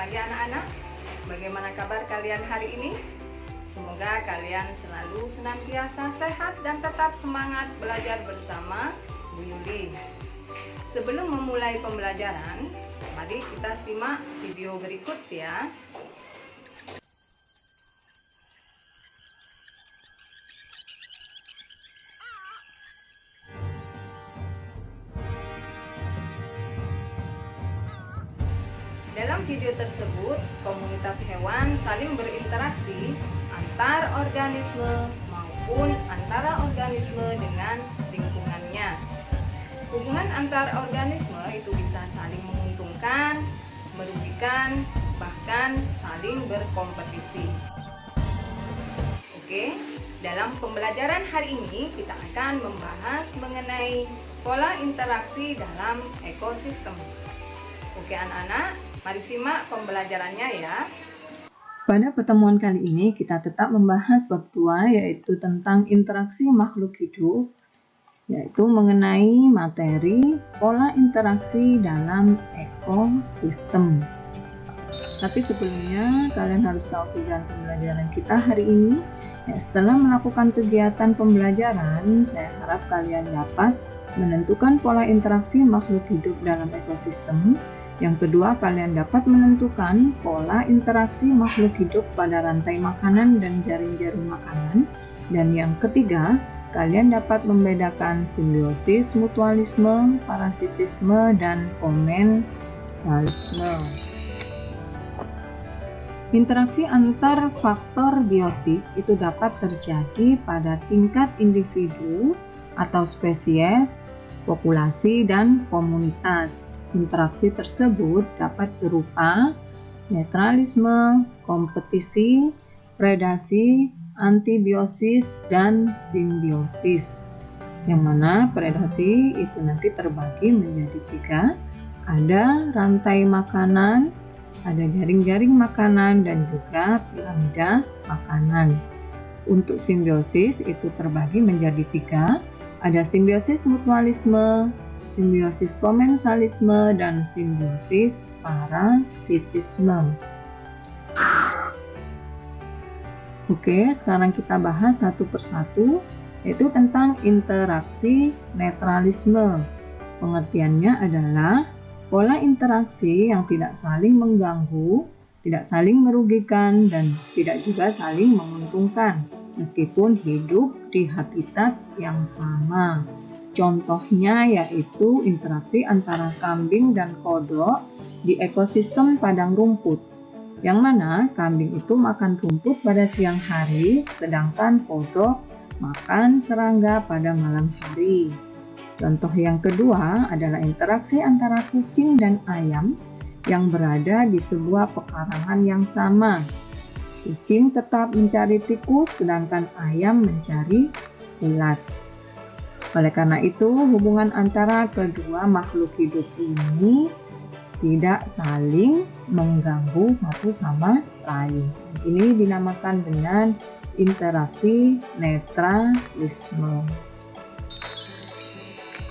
pagi anak-anak. Bagaimana kabar kalian hari ini? Semoga kalian selalu senantiasa sehat dan tetap semangat belajar bersama Bu Yuli. Sebelum memulai pembelajaran, mari kita simak video berikut ya. Dalam video tersebut, komunitas hewan saling berinteraksi antar organisme maupun antara organisme dengan lingkungannya. Hubungan antar organisme itu bisa saling menguntungkan, merugikan, bahkan saling berkompetisi. Oke, dalam pembelajaran hari ini kita akan membahas mengenai pola interaksi dalam ekosistem. Oke anak-anak, mari simak pembelajarannya ya. Pada pertemuan kali ini kita tetap membahas bab 2 yaitu tentang interaksi makhluk hidup, yaitu mengenai materi pola interaksi dalam ekosistem. Tapi sebelumnya kalian harus tahu tujuan pembelajaran kita hari ini. Setelah melakukan kegiatan pembelajaran, saya harap kalian dapat menentukan pola interaksi makhluk hidup dalam ekosistem. Yang kedua, kalian dapat menentukan pola interaksi makhluk hidup pada rantai makanan dan jaring-jaring makanan. Dan yang ketiga, kalian dapat membedakan simbiosis, mutualisme, parasitisme, dan komensalisme. Interaksi antar faktor biotik itu dapat terjadi pada tingkat individu atau spesies, populasi, dan komunitas. Interaksi tersebut dapat berupa netralisme, kompetisi, predasi, antibiosis, dan simbiosis. Yang mana predasi itu nanti terbagi menjadi 3. Ada rantai makanan, ada jaring-jaring makanan, dan juga piramida makanan. Untuk simbiosis itu terbagi menjadi 3. Ada simbiosis mutualisme, simbiosis komensalisme, dan simbiosis parasitisme. Oke, sekarang kita bahas satu persatu, yaitu tentang interaksi netralisme. Pengertiannya adalah pola interaksi yang tidak saling mengganggu, tidak saling merugikan, dan tidak juga saling menguntungkan, meskipun hidup di habitat yang sama. Contohnya yaitu interaksi antara kambing dan kodok di ekosistem padang rumput, yang mana kambing itu makan rumput pada siang hari, sedangkan kodok makan serangga pada malam hari. Contoh yang kedua adalah interaksi antara kucing dan ayam yang berada di sebuah pekarangan yang sama. Kucing tetap mencari tikus, sedangkan ayam mencari ulat. Oleh karena itu, hubungan antara kedua makhluk hidup ini tidak saling mengganggu satu sama lain. Ini dinamakan dengan interaksi netralisme.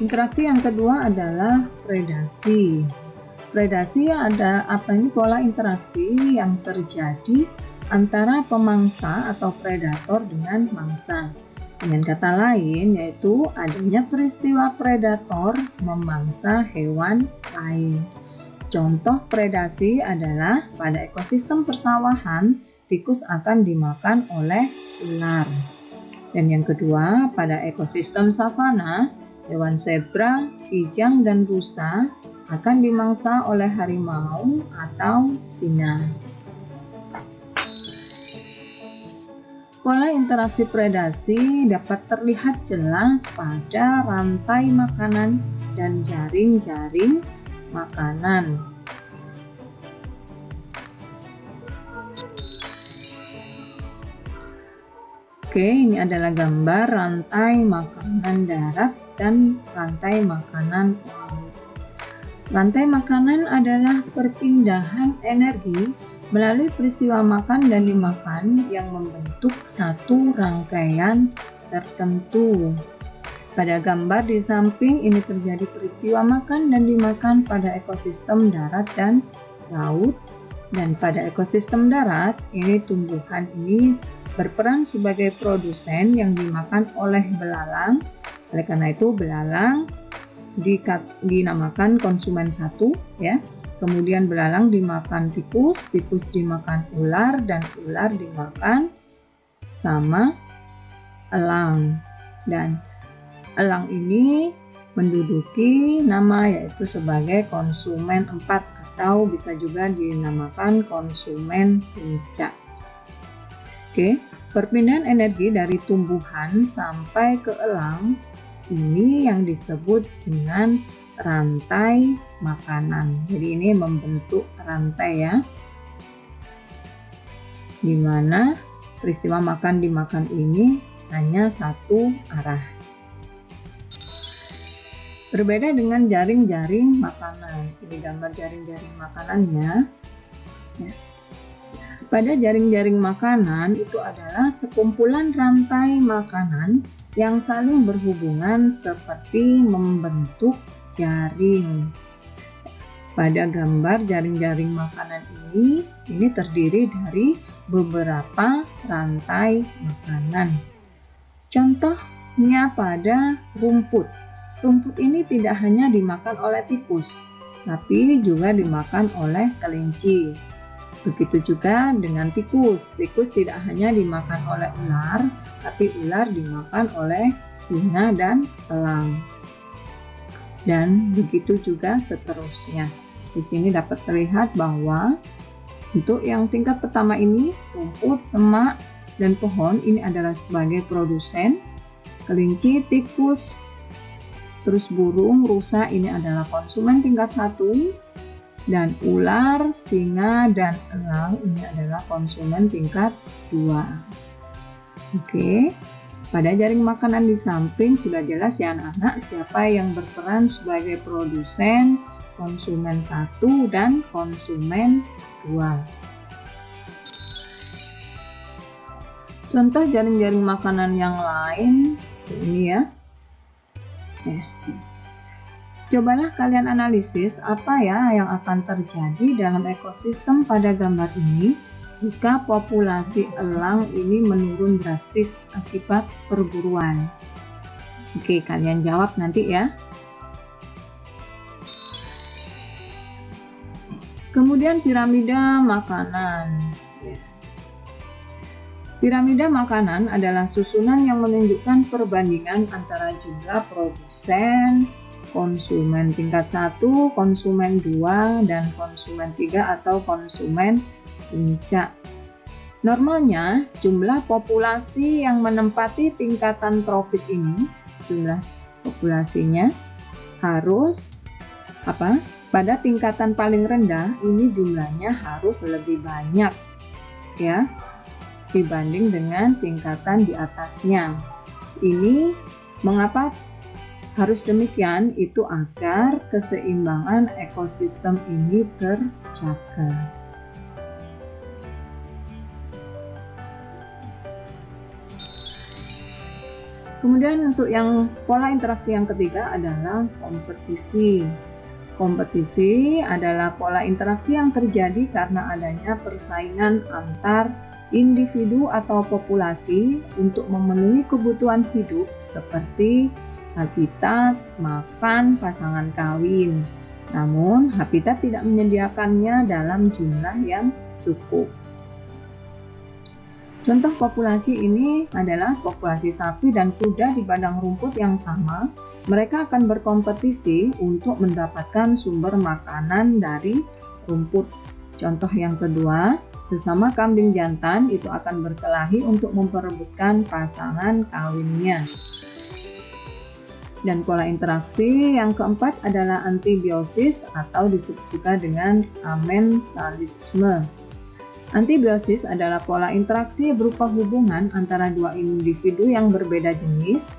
Interaksi yang kedua adalah predasi. Predasi pola interaksi yang terjadi antara pemangsa atau predator dengan mangsa. Dengan kata lain, yaitu adanya peristiwa predator memangsa hewan lain. Contoh predasi adalah pada ekosistem persawahan, tikus akan dimakan oleh ular. Dan yang kedua, pada ekosistem savana, hewan zebra, kijang, dan rusa akan dimangsa oleh harimau atau singa. Pola interaksi predasi dapat terlihat jelas pada rantai makanan dan jaring-jaring makanan. Oke, ini adalah gambar rantai makanan darat dan rantai makanan laut. Rantai makanan adalah perpindahan energi melalui peristiwa makan dan dimakan yang membentuk satu rangkaian tertentu. Pada gambar di samping ini terjadi peristiwa makan dan dimakan pada ekosistem darat dan laut Dan pada ekosistem darat, ini tumbuhan ini berperan sebagai produsen yang dimakan oleh belalang. Oleh karena itu, belalang dinamakan konsumen satu, ya. Kemudian belalang dimakan tikus, tikus dimakan ular, dan ular dimakan sama elang. Dan elang ini menduduki nama yaitu sebagai konsumen 4 atau bisa juga dinamakan konsumen puncak. Oke, perpindahan energi dari tumbuhan sampai ke elang ini yang disebut dengan rantai makanan. Jadi ini membentuk rantai ya, di mana peristiwa makan dimakan ini hanya satu arah. Berbeda dengan jaring-jaring makanan. Ini gambar jaring-jaring makanannya. Ya. Pada jaring-jaring makanan itu adalah sekumpulan rantai makanan yang saling berhubungan seperti membentuk jaring. Pada gambar jaring-jaring makanan ini terdiri dari beberapa rantai makanan. Contohnya pada rumput. Rumput ini tidak hanya dimakan oleh tikus, tapi juga dimakan oleh kelinci. Begitu juga dengan tikus. Tikus tidak hanya dimakan oleh ular, tapi ular dimakan oleh singa dan elang. Dan begitu juga seterusnya. Di sini dapat terlihat bahwa untuk yang tingkat pertama ini, rumput, semak, dan pohon ini adalah sebagai produsen. Kelinci, tikus, terus burung, rusa ini adalah konsumen tingkat 1, dan ular, singa, dan elang ini adalah konsumen tingkat 2. Oke, pada jaring makanan di samping sudah jelas ya anak-anak siapa yang berperan sebagai produsen, konsumen 1 dan konsumen 2. Contoh jaring-jaring makanan yang lain ini ya. Cobalah kalian analisis apa ya yang akan terjadi dalam ekosistem pada gambar ini jika populasi elang ini menurun drastis akibat perburuan. Oke, kalian jawab nanti ya. Kemudian piramida makanan. Piramida makanan adalah susunan yang menunjukkan perbandingan antara jumlah produsen, konsumen tingkat 1, konsumen 2, dan konsumen 3 atau konsumen puncak. Normalnya, jumlah populasi yang menempati tingkatan profit ini, jumlah populasinya harus pada tingkatan paling rendah ini jumlahnya harus lebih banyak ya dibanding dengan tingkatan di atasnya. Ini mengapa harus demikian? Itu agar keseimbangan ekosistem ini terjaga. Kemudian untuk yang pola interaksi yang ketiga adalah kompetisi. Kompetisi adalah pola interaksi yang terjadi karena adanya persaingan antar individu atau populasi untuk memenuhi kebutuhan hidup seperti habitat, makan, pasangan kawin. Namun, habitat tidak menyediakannya dalam jumlah yang cukup. Contoh populasi ini adalah populasi sapi dan kuda di padang rumput yang sama. Mereka akan berkompetisi untuk mendapatkan sumber makanan dari rumput. Contoh yang kedua, sesama kambing jantan itu akan berkelahi untuk memperebutkan pasangan kawinnya. Dan pola interaksi yang keempat adalah antibiosis atau disebut juga dengan amensalisme. Antibiosis adalah pola interaksi berupa hubungan antara dua individu yang berbeda jenis,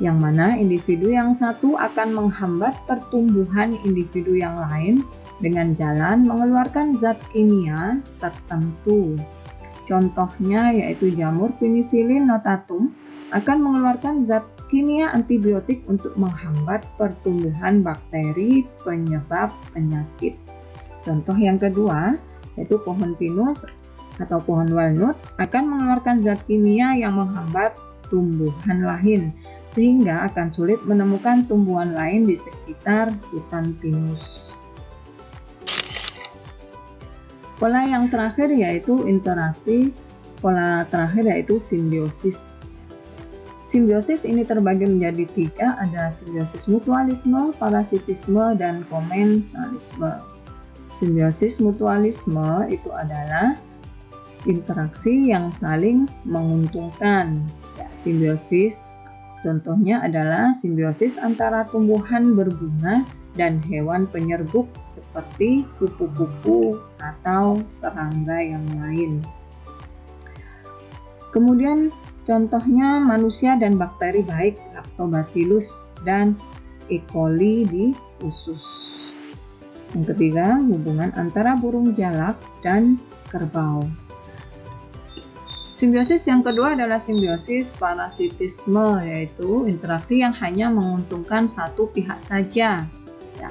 yang mana individu yang satu akan menghambat pertumbuhan individu yang lain dengan jalan mengeluarkan zat kimia tertentu. Contohnya yaitu jamur Penicillin notatum akan mengeluarkan zat kimia antibiotik untuk menghambat pertumbuhan bakteri penyebab penyakit. Contoh yang kedua, yaitu pohon pinus atau pohon walnut, akan mengeluarkan zat kimia yang menghambat tumbuhan lain, sehingga akan sulit menemukan tumbuhan lain di sekitar hutan pinus. Pola yang terakhir yaitu interaksi. Pola terakhir yaitu simbiosis. Simbiosis ini terbagi menjadi 3, ada simbiosis mutualisme, parasitisme, dan komensalisme. Simbiosis mutualisme itu adalah interaksi yang saling menguntungkan. Ya, simbiosis contohnya adalah simbiosis antara tumbuhan berbunga dan hewan penyerbuk seperti kupu-kupu atau serangga yang lain. Kemudian contohnya manusia dan bakteri baik Lactobacillus dan E. coli di usus. Yang ketiga, hubungan antara burung jalak dan kerbau. Simbiosis yang kedua adalah simbiosis parasitisme, yaitu interaksi yang hanya menguntungkan satu pihak saja. Ya,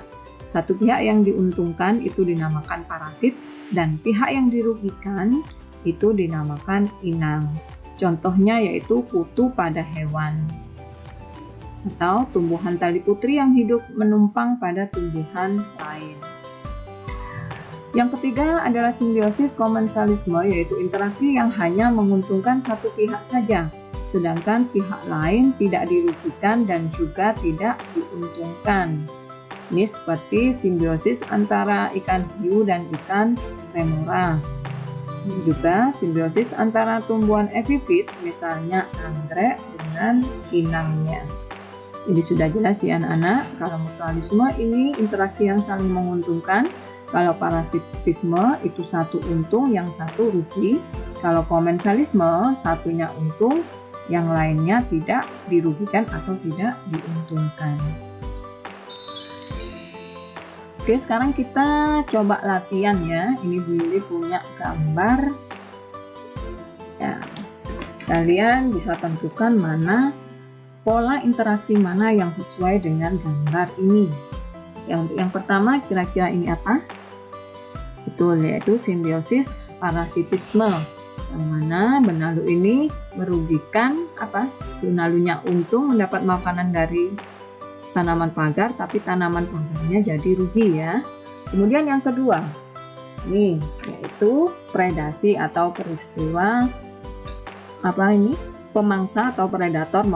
satu pihak yang diuntungkan itu dinamakan parasit, dan pihak yang dirugikan itu dinamakan inang. Contohnya yaitu kutu pada hewan atau tumbuhan tali putri yang hidup menumpang pada tumbuhan lain. Yang ketiga adalah simbiosis komensalisme, yaitu interaksi yang hanya menguntungkan satu pihak saja, sedangkan pihak lain tidak dirugikan dan juga tidak diuntungkan. Ini seperti simbiosis antara ikan hiu dan ikan remora. Juga simbiosis antara tumbuhan epifit, misalnya anggrek dengan inangnya. Jadi sudah jelas ya anak-anak, kalau mutualisme ini interaksi yang saling menguntungkan. Kalau parasitisme itu satu untung, yang satu rugi. Kalau komensalisme satunya untung, yang lainnya tidak dirugikan atau tidak diuntungkan. Oke, sekarang kita coba latihan ya. Ini Bu Yuli punya gambar. Ya, kalian bisa tentukan mana pola interaksi mana yang sesuai dengan gambar ini. Yang pertama, kira-kira ini apa? Betul, yaitu simbiosis parasitisme. Yang mana benalu ini merugikan apa? Benalunya untung mendapat makanan dari tanaman pagar, tapi tanaman pagarnya jadi rugi ya. Kemudian yang kedua, ini yaitu predasi atau peristiwa apa ini? Pemangsa atau predator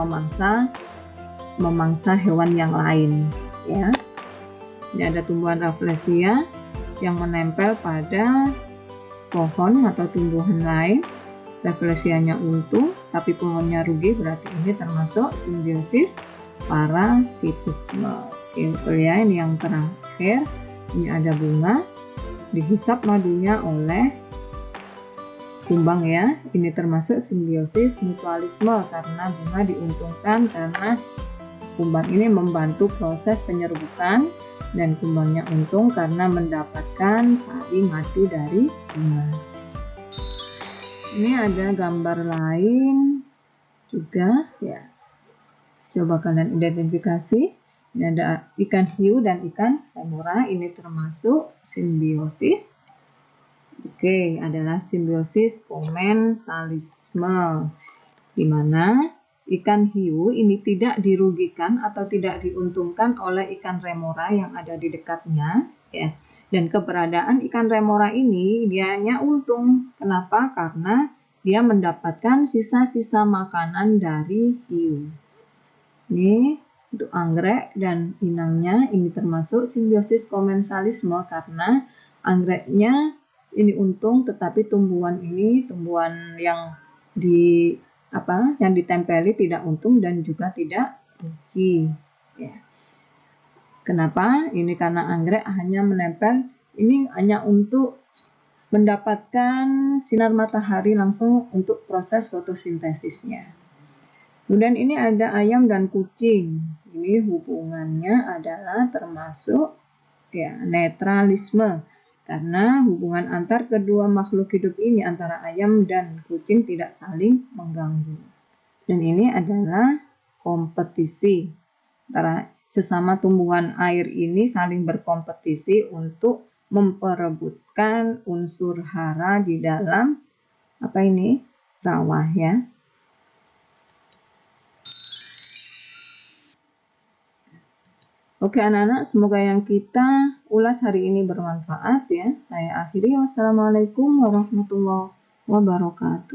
memangsa hewan yang lain ya. Ini ada tumbuhan Rafflesia yang menempel pada pohon atau tumbuhan lain. Rafflesianya untung, tapi pohonnya rugi, berarti ini termasuk simbiosis parasitisme. Oke ya, ini yang terakhir. Ini ada bunga, dihisap madunya oleh kumbang ya. Ini termasuk simbiosis mutualisme karena bunga diuntungkan karena kumbang ini membantu proses penyerbukan, dan kumbangnya untung karena mendapatkan sari madu dari bunga. Ini ada gambar lain juga ya. Coba kalian identifikasi. Ini ada ikan hiu dan ikan remora. Ini termasuk simbiosis. Oke, adalah simbiosis komensalisme, di mana ikan hiu ini tidak dirugikan atau tidak diuntungkan oleh ikan remora yang ada di dekatnya ya. Dan keberadaan ikan remora ini dianya untung. Kenapa? Karena dia mendapatkan sisa-sisa makanan dari hiu. Ini untuk anggrek dan inangnya ini termasuk simbiosis komensalisme karena anggreknya ini untung, tetapi tumbuhan yang ditempeli tidak untung dan juga tidak rugi ya. Kenapa? Ini karena anggrek hanya menempel, ini hanya untuk mendapatkan sinar matahari langsung untuk proses fotosintesisnya. Kemudian ini ada ayam dan kucing. Ini hubungannya adalah termasuk ya netralisme. Karena hubungan antar kedua makhluk hidup ini, antara ayam dan kucing, tidak saling mengganggu. Dan ini adalah kompetisi. Antara sesama tumbuhan air ini saling berkompetisi untuk memperebutkan unsur hara di dalam rawa ya. Oke anak-anak, semoga yang kita ulas hari ini bermanfaat ya. Saya akhiri, wassalamualaikum warahmatullahi wabarakatuh.